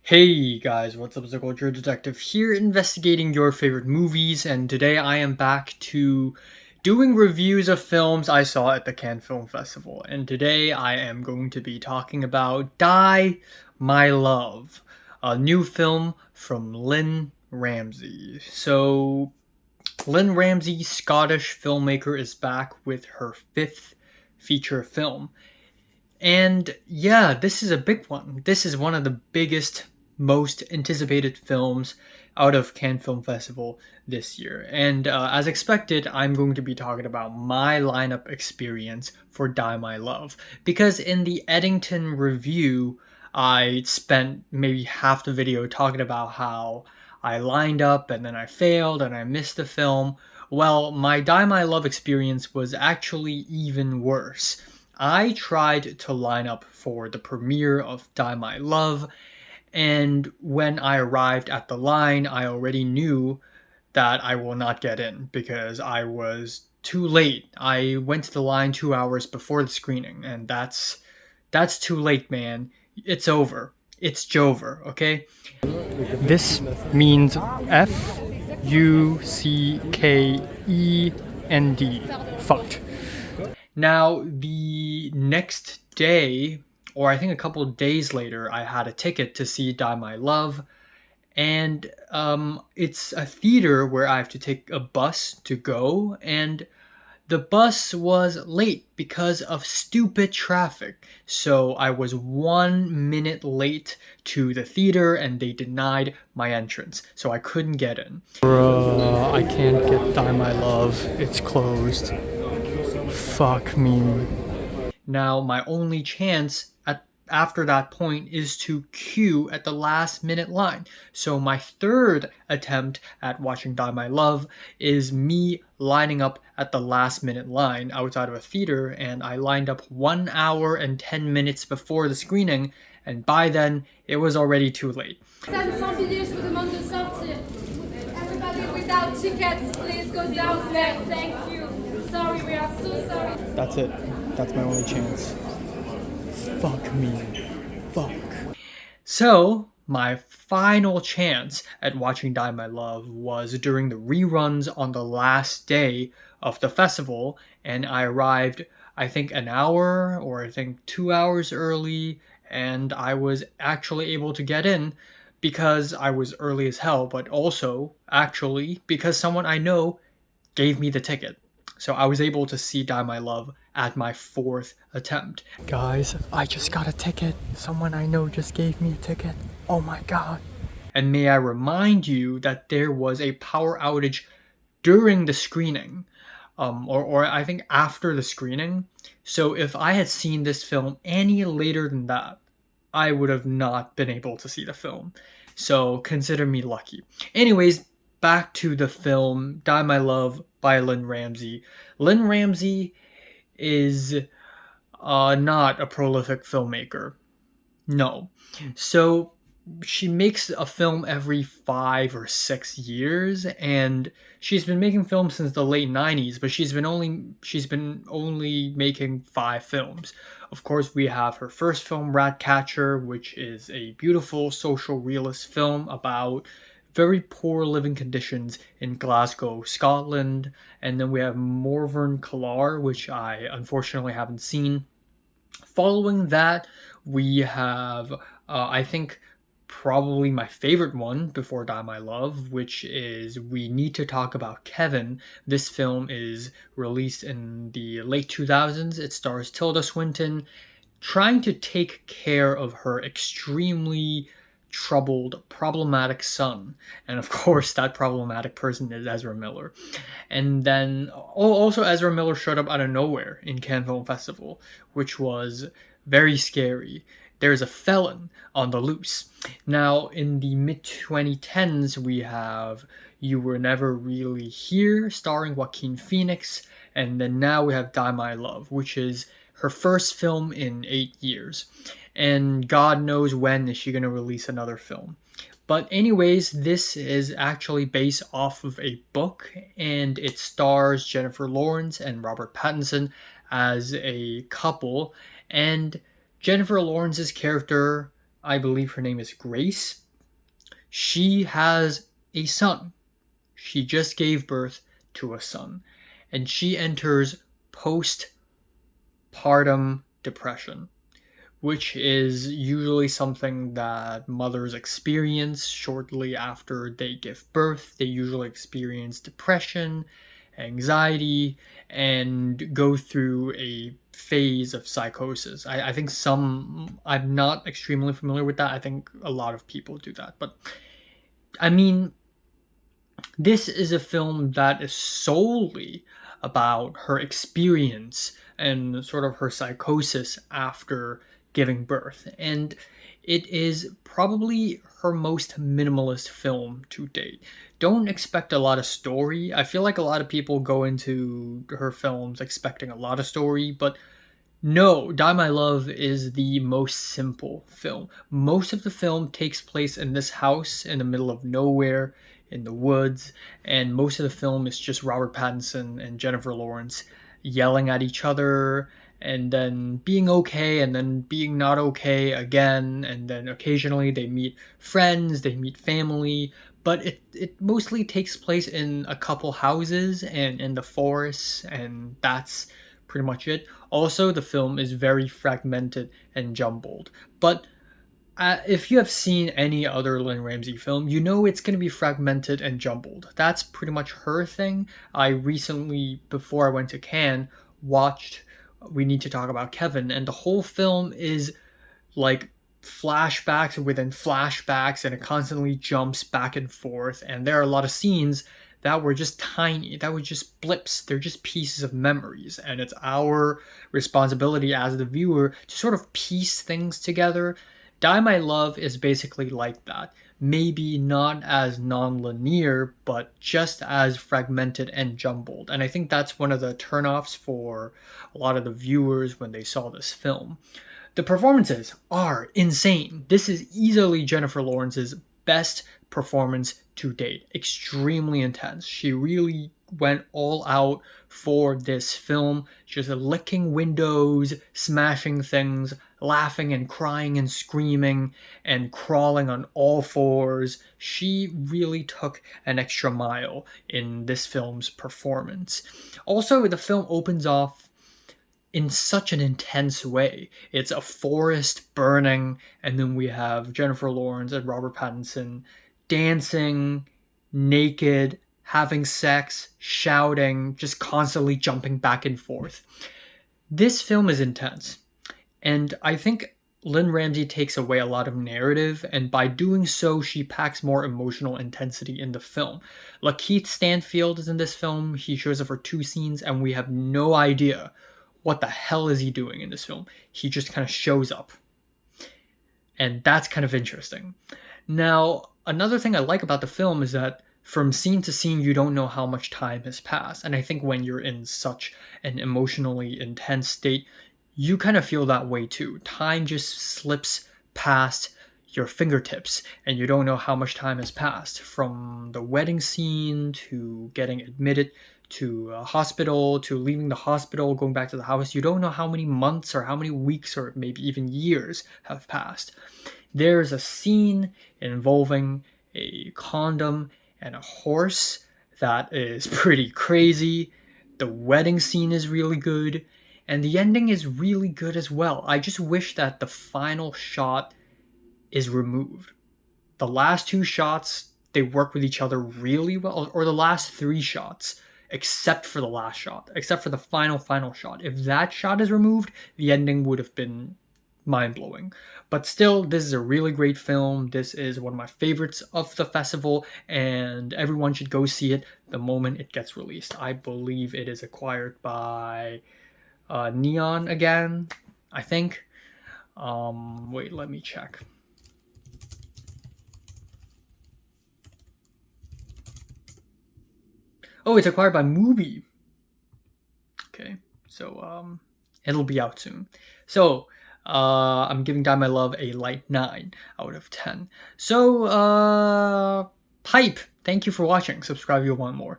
Hey guys, what's up? It's the Culture Detective here, investigating your favorite movies, and today I am back to doing reviews of films I saw at the Cannes Film Festival. And today I am going to be talking about Die, My Love, a new film from Lynne Ramsay. So, Lynne Ramsay, Scottish filmmaker, is back with her fifth feature film. And yeah, this is a big one. This is one of the biggest, most anticipated films out of Cannes Film Festival this year. And as expected, I'm going to be talking about my lineup experience for Die My Love. Because in the Eddington review, I spent maybe half the video talking about how I lined up and then I failed and I missed the film. Well, my Die My Love experience was actually even worse. I tried to line up for the premiere of Die My Love, and when I arrived at the line, I already knew that I will not get in because I was too late. I went to the line 2 hours before the screening, and that's too late, man. It's over. It's Jover, okay? This means Fuckend. Fucked. Now, the next day, or I think a couple of days later, I had a ticket to see Die My Love, and it's a theater where I have to take a bus to go, and the bus was late because of stupid traffic. So I was 1 minute late to the theater, and they denied my entrance, so I couldn't get in. Bruh, I can't get Die My Love. It's closed. Fuck me. Now, my only chance after that point is to queue at the last minute line. So my third attempt at watching Die My Love is me lining up at the last minute line outside of a theater, and I lined up 1 hour and 10 minutes before the screening, and by then it was already too late. Everybody without tickets, please go downstairs. Thank you. Sorry, we are so sorry. That's it. That's my only chance. Fuck me. Fuck. So, my final chance at watching Die My Love was during the reruns on the last day of the festival, and I arrived, I think, an hour or I think 2 hours early, and I was actually able to get in because I was early as hell, but also, actually, because someone I know gave me the ticket. So I was able to see Die My Love at my fourth attempt. Guys, I just got a ticket. Someone I know just gave me a ticket. Oh my god. And may I remind you that there was a power outage during the screening, or I think after the screening. So if I had seen this film any later than that, I would have not been able to see the film. So consider me lucky. Anyways, back to the film Die My Love by Lynne Ramsay. Lynne Ramsay is not a prolific filmmaker. No. So she makes a film every 5 or 6 years, and she's been making films since the late 90s, but she's been only making 5 films. Of course, we have her first film, Ratcatcher, which is a beautiful social realist film about very poor living conditions in Glasgow, Scotland. And then we have Morvern Callar, which I unfortunately haven't seen. Following that, we have, I think, probably my favorite one before Die My Love, which is We Need to Talk About Kevin. This film is released in the late 2000s. It stars Tilda Swinton trying to take care of her extremely troubled, problematic son. And of course, that problematic person is Ezra Miller. And then also Ezra Miller showed up out of nowhere in Cannes Film Festival, which was very scary. There's a felon on the loose. Now, in the mid-2010s, we have You Were Never Really Here, starring Joaquin Phoenix, and then now we have Die My Love, which is her first film in 8 years. And God knows when is she going to release another film. But anyways, this is actually based off of a book, and it stars Jennifer Lawrence and Robert Pattinson as a couple. And Jennifer Lawrence's character I believe her name is Grace. She has a son. She just gave birth to a son, and she enters postpartum depression, which is usually something that mothers experience shortly after they give birth. They usually experience depression, anxiety, and go through a phase of psychosis. I think I'm not extremely familiar with that. I think a lot of people do that. But I mean, this is a film that is solely about her experience and sort of her psychosis after giving birth. And it is probably her most minimalist film to date. Don't expect a lot of story. I feel like a lot of people go into her films expecting a lot of story, but no, Die My Love is the most simple film. Most of the film takes place in this house in the middle of nowhere, in the woods, and most of the film is just Robert Pattinson and Jennifer Lawrence yelling at each other, and then being okay, and then being not okay again, and then occasionally they meet friends, they meet family, but it mostly takes place in a couple houses and in the forests, and that's pretty much it. Also, the film is very fragmented and jumbled. But if you have seen any other Lynn Ramsay film, you know it's going to be fragmented and jumbled. That's pretty much her thing. I recently, before I went to Cannes, watched We Need to Talk About Kevin, and the whole film is like flashbacks within flashbacks, and it constantly jumps back and forth, and there are a lot of scenes that were just tiny, that were just blips, they're just pieces of memories, and it's our responsibility as the viewer to sort of piece things together. Die My Love is basically like that. Maybe not as non-linear, but just as fragmented and jumbled. And I think that's one of the turnoffs for a lot of the viewers when they saw this film. The performances are insane. This is easily Jennifer Lawrence's best performance to date. Extremely intense. She really went all out for this film, just licking windows, smashing things, laughing and crying and screaming and crawling on all fours. She really took an extra mile in this film's performance. Also, the film opens off in such an intense way. It's a forest burning, and then we have Jennifer Lawrence and Robert Pattinson dancing, naked, having sex, shouting, just constantly jumping back and forth. This film is intense, and I think Lynn Ramsay takes away a lot of narrative, and by doing so, she packs more emotional intensity in the film. Lakeith Stanfield is in this film. He shows up for 2 scenes, and we have no idea what the hell is he doing in this film. He just kind of shows up. And that's kind of interesting. Now, another thing I like about the film is that from scene to scene, you don't know how much time has passed. And I think when you're in such an emotionally intense state, you kind of feel that way too. Time just slips past your fingertips, and you don't know how much time has passed. From the wedding scene to getting admitted to a hospital, to leaving the hospital, going back to the house, you don't know how many months or how many weeks or maybe even years have passed. There's a scene involving a condom and a horse that is pretty crazy. The wedding scene is really good, and the ending is really good as well. I just wish that the final shot is removed. The last 2 shots, they work with each other really well, or the last 3 shots, except for the last shot, except for the final shot. If that shot is removed, the ending would have been mind-blowing. But still, this is a really great film. This is one of my favorites of the festival, and everyone should go see it the moment it gets released. I believe it is acquired by Neon again, I think. Wait, let me check. Oh, it's acquired by Mubi. Okay, so it'll be out soon. So I'm giving Die My Love a light 9 out of 10. So hype. Thank you for watching. Subscribe if you want more.